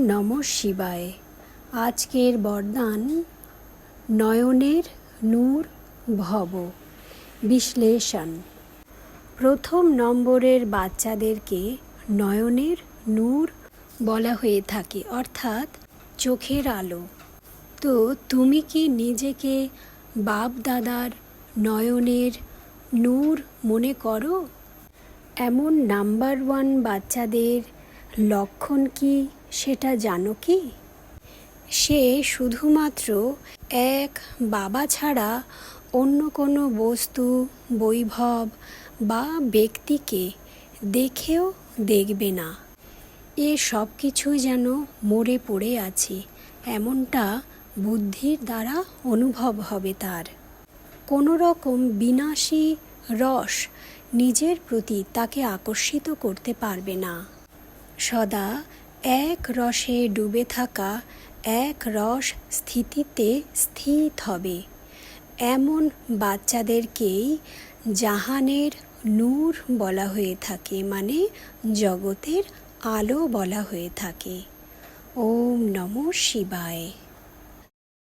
নমঃ শিবায়। আজকের বরদান নয়নের নূর ভব। বিশ্লেষণ। প্রথম নম্বরের বাচ্চাদেরকে নয়নের নূর বলা হয়ে থাকে, অর্থাৎ চোখের আলো। তো তুমি কি নিজেকে বাপ দাদার নয়নের নূর মনে করো? এমন নাম্বার 1 বাচ্চাদের লক্ষণ কি সেটা জানো কি? সে শুধুমাত্র এক বাবা ছাড়া অন্য কোনো বস্তু, বৈভব বা ব্যক্তিকে দেখেও দেখবে না। এ সব কিছু যেন মরে পড়ে আছে, এমনটা বুদ্ধির দ্বারা অনুভব হবে তার। কোনো রকম বিনাশী রস নিজের প্রতি তাকে আকর্ষিত করতে পারবে না। সদা এক রসে ডুবে থাকা, এক রস স্থিতিতে স্থিত হবে। এমন বাচ্চাদেরকেই জাহানের নূর বলা হয়ে থাকে, মানে জগতের আলো বলা হয়ে থাকে। ওম নমঃ শিবায়।